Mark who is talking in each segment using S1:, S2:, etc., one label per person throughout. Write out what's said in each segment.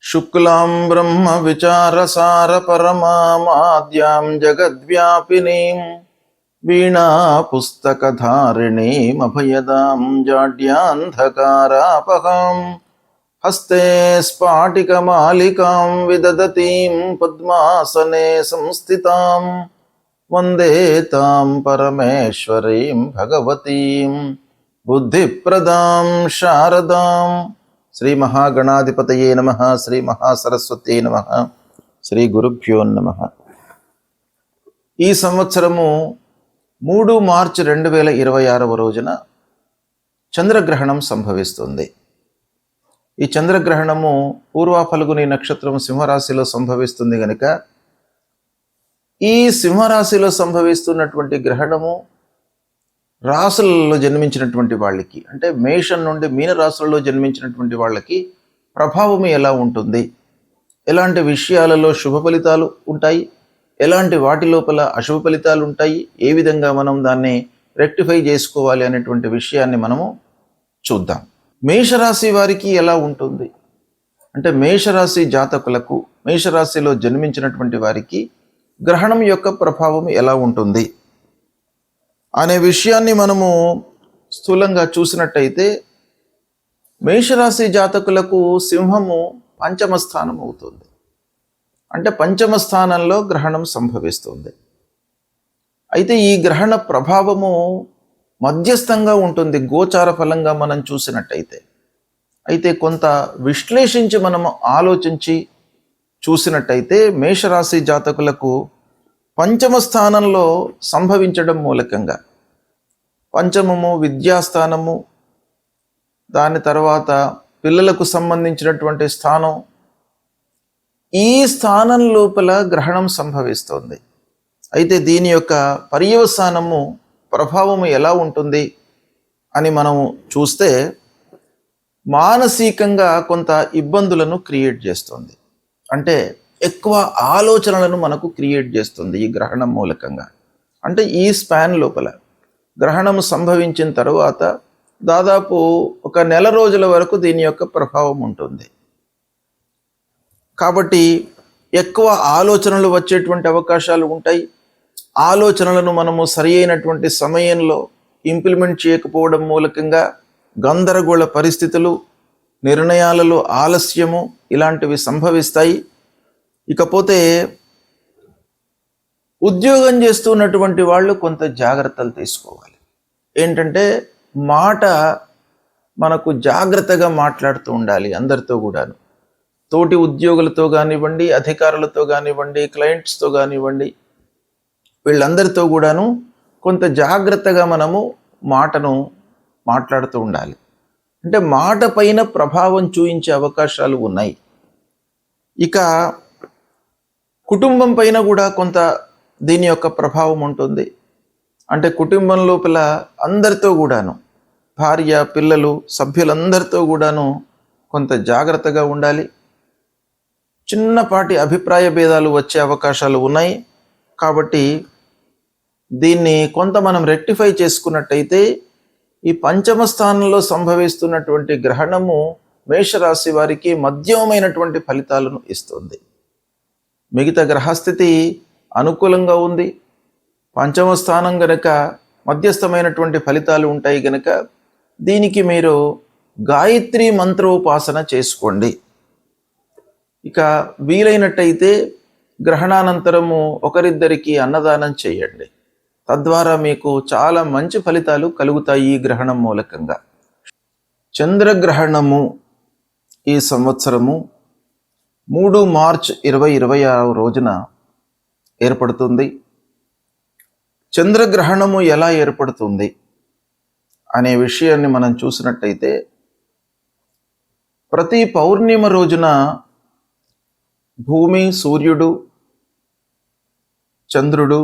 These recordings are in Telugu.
S1: శుక్లాం బ్రహ్మ విచారసార పరమాద్యాం జగద్వ్యాపినీం వీణా పుస్తకధారిణీం అభయదాం జాడ్యాంధకారాపహాం హస్తే స్ఫాటికమాలికాం విదదతీం పద్మాసనే సంస్థితాం వందే తాం పరమేశ్వరీం భగవతీం బుద్ధిప్రదాం శారదాం. శ్రీ మహాగణాధిపతయే నమః. శ్రీ మహాసరస్వత్యై నమః. శ్రీ గురుభ్యో నమః. ఈ సంవత్సరము 3 మార్చి 2026 రోజున చంద్రగ్రహణం సంభవిస్తుంది. ఈ చంద్రగ్రహణము పూర్వ ఫల్గుని నక్షత్రం సింహరాశిలో సంభవిస్తుంది గనుక ఈ సింహరాశిలో సంభవిస్తున్నటువంటి గ్రహణము రాశులలో జన్మించినటువంటి వాళ్ళకి, అంటే మేషం నుండి మీన రాశులలో జన్మించినటువంటి వాళ్ళకి ప్రభావం ఎలా ఉంటుంది, ఎలాంటి విషయాలలో శుభ ఫలితాలు ఉంటాయి, ఎలాంటి వాటి లోపల అశుభ ఫలితాలు ఉంటాయి, ఏ విధంగా మనం దాన్ని రెక్టిఫై చేసుకోవాలి అనేటువంటి విషయాన్ని మనము చూద్దాం. మేషరాశి వారికి ఎలా ఉంటుంది అంటే, మేషరాశి జాతకులకు, మేషరాశిలో జన్మించినటువంటి వారికి గ్రహణం యొక్క ప్రభావం ఎలా ఉంటుంది అనే విషయాన్ని మనము స్థూలంగా చూసినట్టయితే, మేషరాశి జాతకులకు సింహము పంచమ స్థానం అవుతుంది. అంటే పంచమ స్థానంలో గ్రహణం సంభవిస్తుంది. అయితే ఈ గ్రహణ ప్రభావము మధ్యస్థంగా ఉంటుంది గోచార ఫలంగా మనం చూసినట్టయితే. అయితే కొంత విశ్లేషించి మనము ఆలోచించి చూసినట్టయితే, మేషరాశి జాతకులకు పంచమ స్థానంలో సంభవించడం మూలకంగా, పంచమము విద్యాస్థానము, దాని తర్వాత పిల్లలకు సంబంధించినటువంటి స్థానం, ఈ స్థానం లోపల గ్రహణం సంభవిస్తుంది. అయితే దీని యొక్క పర్యవసానము, ప్రభావము ఎలా ఉంటుంది అని మనము చూస్తే, మానసికంగా కొంత ఇబ్బందులను క్రియేట్ చేస్తుంది. అంటే ఎక్కువ ఆలోచనలను మనకు క్రియేట్ చేస్తుంది ఈ గ్రహణం మూలకంగా. అంటే ఈ స్పాన్ లోపల గ్రహణం సంభవించిన తరువాత దాదాపు 1 నెల రోజుల వరకు దీని యొక్క ప్రభావం ఉంటుంది. కాబట్టి ఎక్కువ ఆలోచనలు వచ్చేటువంటి అవకాశాలు ఉంటాయి. ఆలోచనలను మనము సరి అయినటువంటి సమయంలో ఇంప్లిమెంట్ చేయకపోవడం మూలకంగా గందరగోళ పరిస్థితులు, నిర్ణయాలలో ఆలస్యము ఇలాంటివి సంభవిస్తాయి. ఇకపోతే ఉద్యోగం చేస్తున్నటువంటి వాళ్ళు కొంత జాగ్రత్తలు తీసుకోవాలి. ఏంటంటే మాట మనకు జాగ్రత్తగా మాట్లాడుతూ ఉండాలి. అందరితో కూడాను, తోటి ఉద్యోగులతో కానివ్వండి, అధికారులతో కానివ్వండి, క్లయింట్స్తో కానివ్వండి, వీళ్ళందరితో కూడాను కొంత జాగ్రత్తగా మనము మాటను మాట్లాడుతూ ఉండాలి. అంటే మాట పైన ప్రభావం చూపించే అవకాశాలు ఉన్నాయి. ఇక కుటుంబం పైన కూడా కొంత దీని యొక్క ప్రభావం ఉంటుంది. అంటే కుటుంబం లోపల అందరితో కూడాను, భార్య, పిల్లలు, సభ్యులందరితో కూడాను కొంత జాగ్రత్తగా ఉండాలి. చిన్నపాటి అభిప్రాయ భేదాలు వచ్చే అవకాశాలు ఉన్నాయి. కాబట్టి దీన్ని కొంత మనం రెక్టిఫై చేసుకున్నట్టయితే, ఈ పంచమ స్థానంలో సంభవిస్తున్నటువంటి గ్రహణము మేషరాశి వారికి మధ్యమైనటువంటి ఫలితాలను ఇస్తుంది. మిగతా గ్రహస్థితి అనుకూలంగా ఉంది. పంచమ స్థానం గనక మధ్యస్థమైనటువంటి ఫలితాలు ఉంటాయి గనక దీనికి మీరు గాయత్రి మంత్రోపాసన చేసుకోండి. ఇక వీలైనట్టయితే గ్రహణానంతరము ఒకరిద్దరికి అన్నదానం చేయండి. తద్వారా మీకు చాలా మంచి ఫలితాలు కలుగుతాయి ఈ గ్రహణం మూలకంగా. చంద్రగ్రహణము ఈ సంవత్సరము 3 మార్చి 2026 రోజున ఏర్పడుతుంది. చంద్రగ్రహణము ఎలా ఏర్పడుతుంది అనే విషయాన్ని మనం చూసినట్టయితే, ప్రతి పౌర్ణిమ రోజున భూమి, సూర్యుడు, చంద్రుడు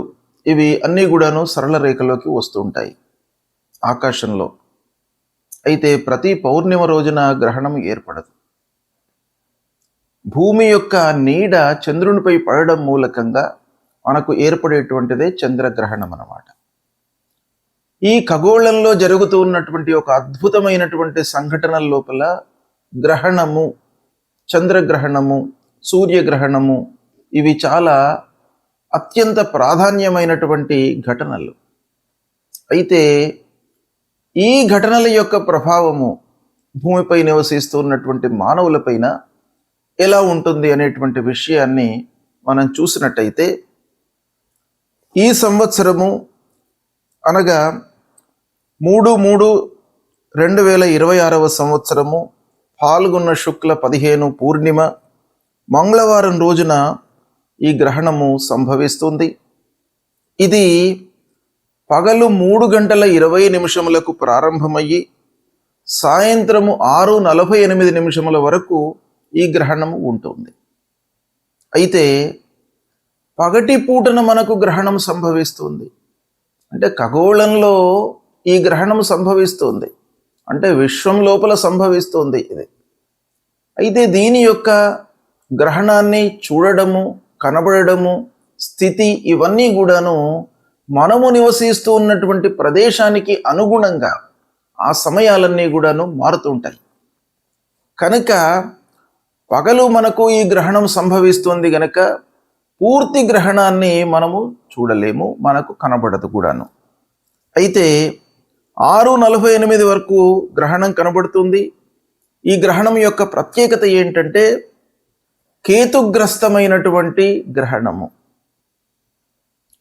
S1: ఇవి అన్నీ కూడాను సరళ రేఖలోకి వస్తూ ఉంటాయి ఆకాశంలో. అయితే ప్రతి పౌర్ణిమ రోజున గ్రహణం ఏర్పడదు. భూమి యొక్క నీడ చంద్రునిపై పడడం మూలకంగా మనకు ఏర్పడేటువంటిదే చంద్రగ్రహణం అన్నమాట. ఈ ఖగోళంలో జరుగుతూ ఉన్నటువంటి ఒక అద్భుతమైనటువంటి సంఘటనల లోపల గ్రహణము చంద్రగ్రహణము, సూర్యగ్రహణము ఇవి చాలా అత్యంత ప్రాధాన్యమైనటువంటి ఘటనలు. అయితే ఈ ఘటనల యొక్క ప్రభావము భూమిపై నివసిస్తున్నటువంటి మానవులపైన ఎలా ఉంటుంది అనేటువంటి విషయాన్ని మనం చూసినట్టయితే, ఈ సంవత్సరము అనగా 3/3/2026 సంవత్సరము పాల్గొన్న శుక్ల 15 పూర్ణిమ మంగళవారం రోజున ఈ గ్రహణము సంభవిస్తుంది. ఇది పగలు 3:20 ప్రారంభమయ్యి సాయంత్రము 6:48 వరకు ఈ గ్రహణము ఉంటుంది. అయితే పగటి పూటన మనకు గ్రహణం సంభవిస్తుంది. అంటే ఖగోళంలో ఈ గ్రహణం సంభవిస్తుంది, అంటే విశ్వం లోపల సంభవిస్తుంది ఇది. అయితే దీని యొక్క గ్రహణాన్ని చూడడము, కనబడము, స్థితి ఇవన్నీ కూడాను మనము నివసిస్తూ ఉన్నటువంటి ప్రదేశానికి అనుగుణంగా ఆ సమయాలన్నీ కూడాను మారుతుంటాయి. కనుక పగలు మనకు ఈ గ్రహణం సంభవిస్తుంది గనక పూర్తి గ్రహణాన్ని మనము చూడలేము, మనకు కనబడదు కూడాను. అయితే 6:48 వరకు గ్రహణం కనబడుతుంది. ఈ గ్రహణం యొక్క ప్రత్యేకత ఏంటంటే కేతుగ్రస్తమైనటువంటి గ్రహణము.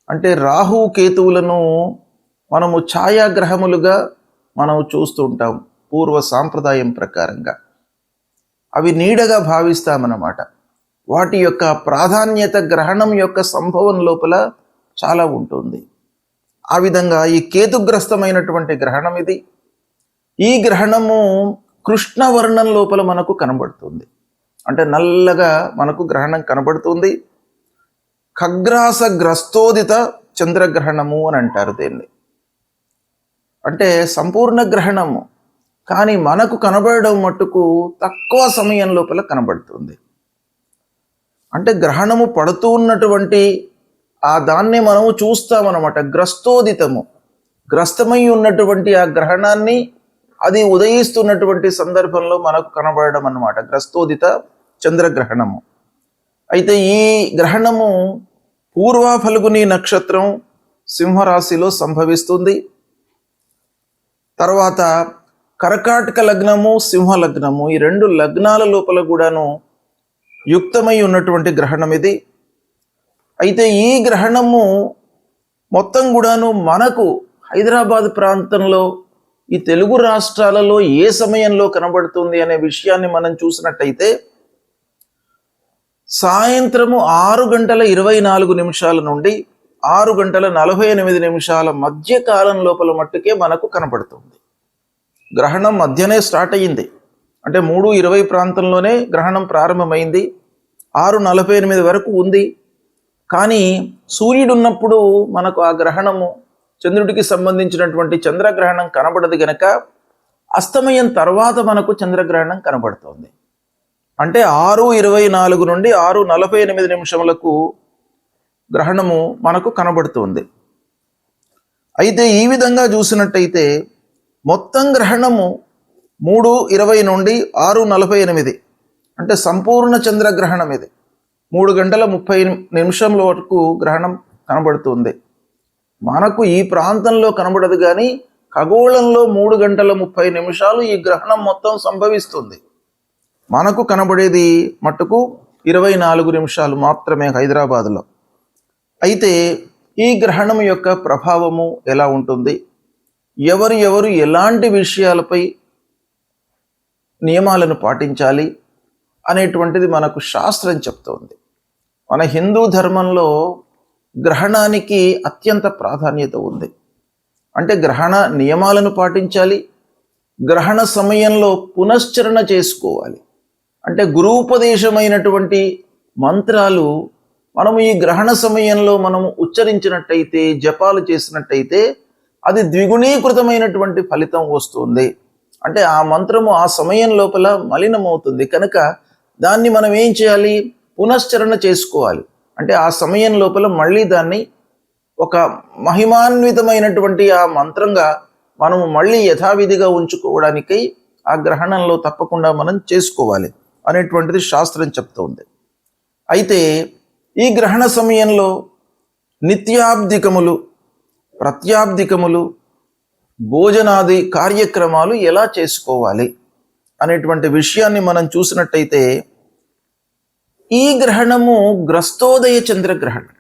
S1: అంటే రాహు కేతువులను మనము ఛాయాగ్రహములుగా మనం చూస్తూ ఉంటాం పూర్వ సాంప్రదాయం ప్రకారంగా. అవి నీడగా భావిస్తామన్నమాట. వాటి యొక్క ప్రాధాన్యత గ్రహణం యొక్క సంభవం లోపల చాలా ఉంటుంది. ఆ విధంగా ఈ కేతుగ్రస్తమైనటువంటి గ్రహణం ఇది. ఈ గ్రహణము కృష్ణవర్ణం లోపల మనకు కనబడుతుంది. అంటే నల్లగా మనకు గ్రహణం కనబడుతుంది. ఖగ్రాస గ్రస్తోదిత చంద్రగ్రహణము అని అంటారు దీన్ని. అంటే సంపూర్ణ గ్రహణము, కానీ మనకు కనబడడం మట్టుకు తక్కువ సమయం లోపల కనబడుతుంది. అంటే గ్రహణము పడుతూ ఉన్నటువంటి ఆ దాన్ని మనము చూస్తామన్నమాట. గ్రస్తోదితము, గ్రస్తమై ఉన్నటువంటి ఆ గ్రహణాన్ని అది ఉదయిస్తున్నటువంటి సందర్భంలో మనకు కనబడడం అన్నమాట, గ్రస్తోదిత చంద్రగ్రహణము. అయితే ఈ గ్రహణము పూర్వ ఫల్గుని నక్షత్రం సింహరాశిలో సంభవిస్తుంది. తర్వాత కర్కాటక లగ్నము, సింహ లగ్నము, ఈ 2 లగ్నాల లోపల కూడాను యుక్తమై ఉన్నటువంటి గ్రహణం ఇది. అయితే ఈ గ్రహణము మొత్తం కూడాను మనకు హైదరాబాద్ ప్రాంతంలో ఈ తెలుగు రాష్ట్రాలలో ఏ సమయంలో కనబడుతుంది అనే విషయాన్ని మనం చూసినట్టయితే సాయంత్రము 6:24 నుండి 6:48 మధ్య కాలం లోపల మట్టుకే మనకు కనబడుతుంది. గ్రహణం మధ్యనే స్టార్ట్ అయ్యింది. అంటే 3:20 ప్రాంతంలోనే గ్రహణం ప్రారంభమైంది, 6:48 వరకు ఉంది. కానీ సూర్యుడు ఉన్నప్పుడు మనకు ఆ గ్రహణము, చంద్రుడికి సంబంధించినటువంటి చంద్రగ్రహణం కనబడదు గనక అస్తమయం తర్వాత మనకు చంద్రగ్రహణం కనబడుతుంది. అంటే 6:24 నుండి 6:48 గ్రహణము మనకు కనబడుతుంది. అయితే ఈ విధంగా చూసినట్టయితే మొత్తం గ్రహణము 3:20 నుండి 6:48, అంటే సంపూర్ణ చంద్రగ్రహణం ఇది. 3:30 వరకు గ్రహణం కనబడుతుంది. మనకు ఈ ప్రాంతంలో కనబడదు, కానీ ఖగోళంలో 3:30 ఈ గ్రహణం మొత్తం సంభవిస్తుంది. మనకు కనబడేది మట్టుకు 24 నిమిషాలు మాత్రమే హైదరాబాదులో. అయితే ఈ గ్రహణం యొక్క ప్రభావము ఎలా ఉంటుంది, ఎవరు ఎలాంటి విషయాలపై నియమాలను పాటించాలి అనేటువంటిది మనకు శాస్త్రం చెప్తోంది. మన హిందూ ధర్మంలో గ్రహణానికి అత్యంత ప్రాధాన్యత ఉంది. అంటే గ్రహణ నియమాలను పాటించాలి, గ్రహణ సమయంలో పునశ్చరణ చేసుకోవాలి. అంటే గురూపదేశమైనటువంటి మంత్రాలు మనము ఈ గ్రహణ సమయంలో మనము ఉచ్చరించినట్టయితే, జపాలు చేసినట్టయితే అది ద్విగుణీకృతమైనటువంటి ఫలితం వస్తుంది. అంటే ఆ మంత్రము ఆ సమయం లోపల మలినమవుతుంది కనుక దాన్ని మనం ఏం చేయాలి, పునశ్చరణ చేసుకోవాలి. అంటే ఆ సమయం లోపల మళ్ళీ దాన్ని ఒక మహిమాన్వితమైనటువంటి ఆ మంత్రంగా మనము మళ్ళీ యథావిధిగా ఉంచుకోవడానికై ఆ గ్రహణంలో తప్పకుండా మనం చేసుకోవాలి. అనేటువంటిది శాస్త్రం చెప్తోంది. అయితే ఈ గ్రహణ సమయంలో నిత్యాబ్దికములు, ప్రత్యాబ్దికములు, భోజనాది కార్యక్రమాలు ఎలా చేసుకోవాలి అనేటువంటి విషయాన్ని మనం చూసినట్టయితే, ఈ గ్రహణము గ్రస్తోదయ చంద్రగ్రహణం.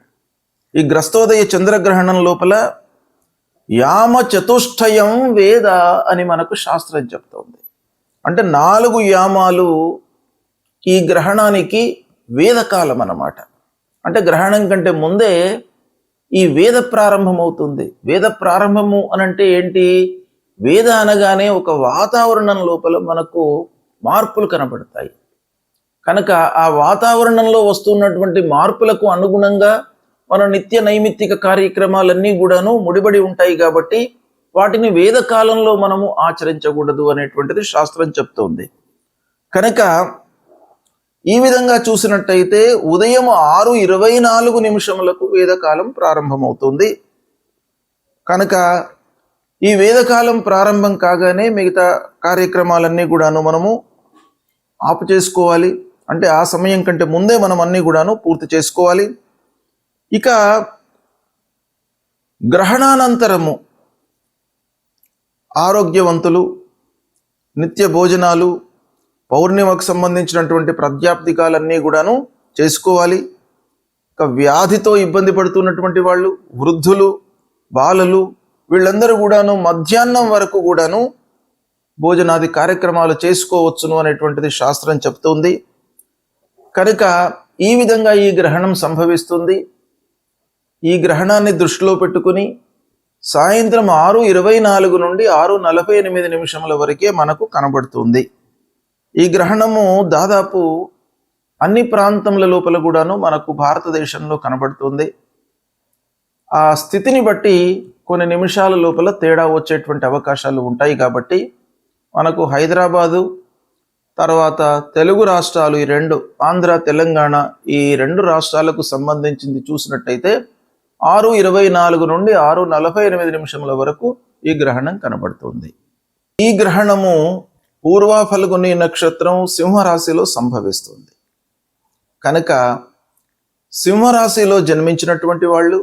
S1: ఈ గ్రస్తోదయ చంద్రగ్రహణం లోపల యామ చతుష్టయం వేద అని మనకు శాస్త్రం చెప్తోంది. అంటే 4 యామాలు ఈ గ్రహణానికి వేదకాలం అన్నమాట. అంటే గ్రహణం కంటే ముందే ఈ వేద ప్రారంభం అవుతుంది. వేద ప్రారంభము అనంటే ఏంటి? వేద అనగానే ఒక వాతావరణం లోపల మనకు మార్పులు కనబడతాయి. కనుక ఆ వాతావరణంలో వస్తున్నటువంటి మార్పులకు అనుగుణంగా మన నిత్య నైమిత్తిక కార్యక్రమాలన్నీ కూడాను ముడిపడి ఉంటాయి. కాబట్టి వాటిని వేదకాలంలో మనము ఆచరించకూడదు అనేటువంటిది శాస్త్రం చెప్తోంది. కనుక ఈ విధంగా చూసినట్టయితే ఉదయం 6:24 వేదకాలం ప్రారంభమవుతుంది. కనుక ఈ వేదకాలం ప్రారంభం కాగానే మిగతా కార్యక్రమాలన్నీ కూడాను మనము ఆపు చేసుకోవాలి. అంటే ఆ సమయం కంటే ముందే మనం అన్నీ కూడాను పూర్తి చేసుకోవాలి. ఇక గ్రహణానంతరము ఆరోగ్యవంతులు, నిత్య భోజనాలు, పౌర్ణిమకు సంబంధించినటువంటి ప్రాత్యాప్తికాలన్నీ కూడాను చేసుకోవాలి. ఇక వ్యాధితో ఇబ్బంది పడుతున్నటువంటి వాళ్ళు, వృద్ధులు, బాలలు, వీళ్ళందరూ కూడాను మధ్యాహ్నం వరకు కూడాను భోజనాది కార్యక్రమాలు చేసుకోవచ్చును అనేటువంటిది శాస్త్రం చెప్తుంది. కనుక ఈ విధంగా ఈ గ్రహణం సంభవిస్తుంది. ఈ గ్రహణాన్ని దృష్టిలో పెట్టుకుని సాయంత్రం 6:24 నుండి 6:48 వరకే మనకు కనబడుతుంది. ఈ గ్రహణము దాదాపు అన్ని ప్రాంతముల లోపల కూడాను మనకు భారతదేశంలో కనబడుతుంది. ఆ స్థితిని బట్టి కొన్ని నిమిషాల లోపల తేడా వచ్చేటువంటి అవకాశాలు ఉంటాయి. కాబట్టి మనకు హైదరాబాదు, తర్వాత తెలుగు రాష్ట్రాలు, ఈ 2 ఆంధ్ర, తెలంగాణ, ఈ 2 రాష్ట్రాలకు సంబంధించింది చూసినట్టయితే 6:24 నుండి 6:48 వరకు ఈ గ్రహణం కనబడుతుంది. ఈ గ్రహణము పూర్వ ఫల్గుని నక్షత్రం సింహరాశిలో సంభవిస్తుంది. కనుక సింహరాశిలో జన్మించినటువంటి వాళ్ళు,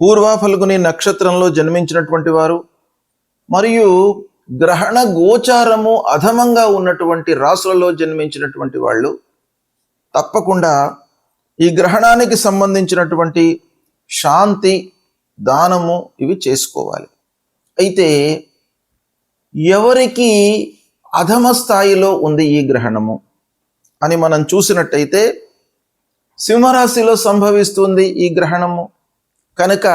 S1: పూర్వ ఫల్గుని నక్షత్రంలో జన్మించినటువంటి వారు, మరియు గ్రహణ గోచారము అధమంగా ఉన్నటువంటి రాశులలో జన్మించినటువంటి వాళ్ళు తప్పకుండా ఈ గ్రహణానికి సంబంధించినటువంటి శాంతి, దానము ఇవి చేసుకోవాలి. అయితే ఎవరికి అధమ స్థాయిలో ఉంది ఈ గ్రహణము అని మనం చూసినట్టయితే, సింహరాశిలో సంభవిస్తుంది ఈ గ్రహణము. కనుక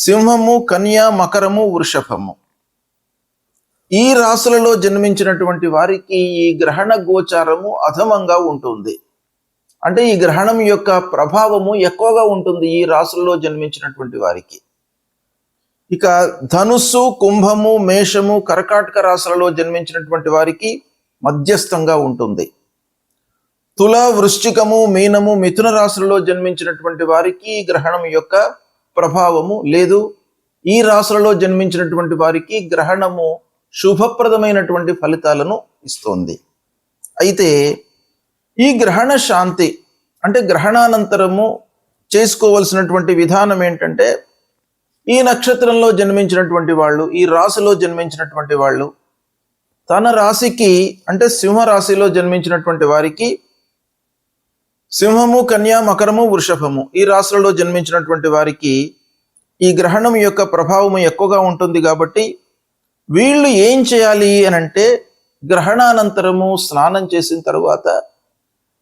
S1: సింహము, కన్య, మకరము, వృషభము, ఈ రాశులలో జన్మించినటువంటి వారికి ఈ గ్రహణ గోచారము అధమంగా ఉంటుంది. అంటే ఈ గ్రహణం యొక్క ప్రభావము ఎక్కువగా ఉంటుంది ఈ రాశులలో జన్మించినటువంటి వారికి. ఇక ధనుస్సు, కుంభము, మేషము, కర్కాటక రాశులలో జన్మించినటువంటి వారికి మధ్యస్థంగా ఉంటుంది. తుల, వృశ్చికము, మీనము, మిథున రాశులలో జన్మించినటువంటి వారికి ఈ గ్రహణం యొక్క ప్రభావము లేదు. ఈ రాశులలో జన్మించినటువంటి వారికి గ్రహణము శుభప్రదమైనటువంటి ఫలితాలను ఇస్తోంది. అయితే ఈ గ్రహణ శాంతి అంటే గ్రహణానంతరము చేసుకోవలసినటువంటి విధానం ఏంటంటే, ఈ నక్షత్రంలో జన్మించినటువంటి వాళ్ళు, ఈ రాశిలో జన్మించినటువంటి వాళ్ళు, తన రాశికి అంటే సింహరాశిలో జన్మించినటువంటి వారికి సింహము, కన్య, మకరము, వృషభము, ఈ రాశులలో జన్మించినటువంటి వారికి ఈ గ్రహణం యొక్క ప్రభావము ఎక్కువగా ఉంటుంది. కాబట్టి వీళ్ళు ఏం చేయాలి అని అంటే, గ్రహణానంతరము స్నానం చేసిన తరువాత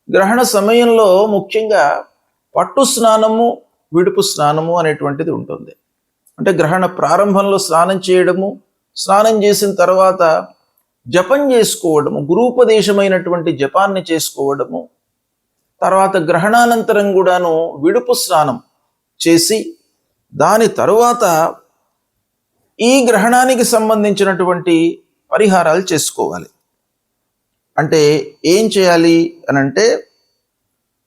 S1: గ్రహణ సమయంలో ముఖ్యంగా పట్టు స్నానము, విడుపు స్నానము అనేటువంటిది ఉంటుంది. అంటే గ్రహణ ప్రారంభంలో స్నానం చేయడము, స్నానం చేసిన తర్వాత జపం చేసుకోవడము, గురూపదేశమైనటువంటి జపాన్ని చేసుకోవడము, తర్వాత గ్రహణానంతరం కూడాను విడుపు స్నానం చేసి దాని తరువాత ఈ గ్రహణానికి సంబంధించినటువంటి పరిహారాలు చేసుకోవాలి. అంటే ఏం చేయాలి అని అంటే,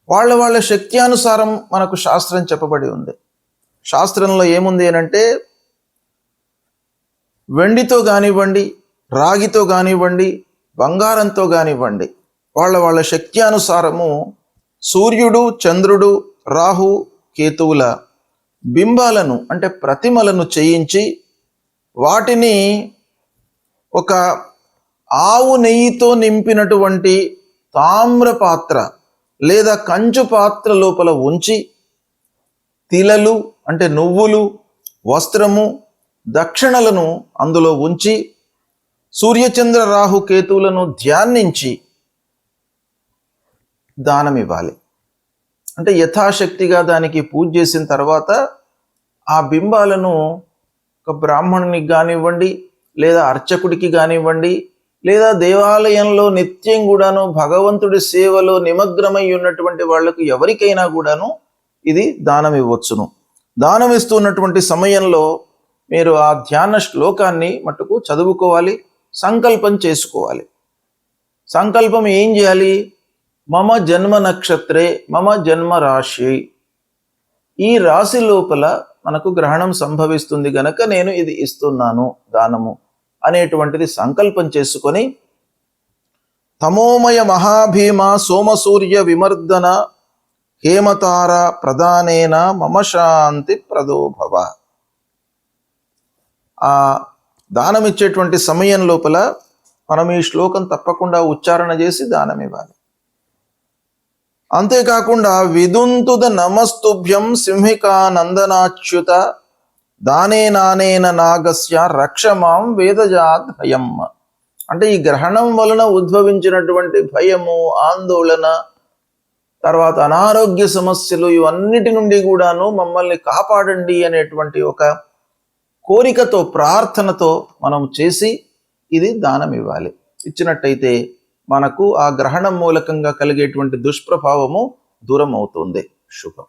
S1: వాళ్ళ శక్త్యానుసారం మనకు శాస్త్రం చెప్పబడి ఉంది. శాస్త్రంలో ఏముంది అని అంటే, వెండితో కానివ్వండి, రాగితో కానివ్వండి, బంగారంతో కానివ్వండి, వాళ్ళ శక్త్యానుసారము సూర్యుడు, చంద్రుడు, రాహు, కేతువుల బింబాలను అంటే ప్రతిమలను చేయించి వాటిని ఒక ఆవు నెయ్యితో నింపినటువంటి తామ్ర పాత్ర లేదా కంచు పాత్ర లోపల ఉంచి తిలలు అంటే నువ్వులు, వస్త్రము, దక్షిణలను అందులో ఉంచి సూర్యచంద్ర రాహు కేతువులను ధ్యానించి దానం ఇవ్వాలి. అంటే యథాశక్తిగా దానికి పూజ చేసిన తర్వాత ఆ బింబాలను ఒక బ్రాహ్మణునికి కానివ్వండి, లేదా అర్చకుడికి కానివ్వండి, లేదా దేవాలయంలో నిత్యం కూడాను భగవంతుడి సేవలో నిమగ్నమై ఉన్నటువంటి వాళ్లకు ఎవరికైనా కూడాను ఇది దానం ఇవ్వచ్చును. దానం ఇస్తున్నటువంటి సమయంలో మీరు ఆ ధ్యాన శ్లోకాన్ని మట్టుకు చదువుకోవాలి, సంకల్పం చేసుకోవాలి. సంకల్పం ఏం చేయాలి? మమ జన్మ నక్షత్రే మమ జన్మ రాశి, ఈ రాశి లోపల మనకు గ్రహణం సంభవిస్తుంది గనక నేను ఇది ఇస్తున్నాను దానము అనేటువంటిది సంకల్పం చేసుకొని తమోమయ మహాభీమ సోమసూర్య విమర్దన హేమతార ప్రధానేన మమ శాంతి ప్రదోభవ. ఆ దానం ఇచ్చేటువంటి సమయం లోపల మనం ఈ శ్లోకం తప్పకుండా ఉచ్చారణ చేసి దానం ఇవ్వాలి. అంతేకాకుండా విదుంతుద నమస్తుభ్యం సింహికా నందనాచ్యుత దానే నానేన నాగస్య రక్షమాం వేదజాత్ భయం. అంటే ఈ గ్రహణం వలన ఉద్భవించినటువంటి భయము, ఆందోళన, తర్వాత అనారోగ్య సమస్యలు, ఇవన్నిటి నుండి కూడాను మమ్మల్ని కాపాడండి అనేటువంటి ఒక కోరికతో, ప్రార్థనతో మనం చేసి ఇది దానం ఇవ్వాలి. ఇచ్చినట్టయితే మనకు ఆ గ్రహణం మూలకంగా కలిగేటువంటి దుష్ప్రభావము దూరం అవుతుంది. శుభం.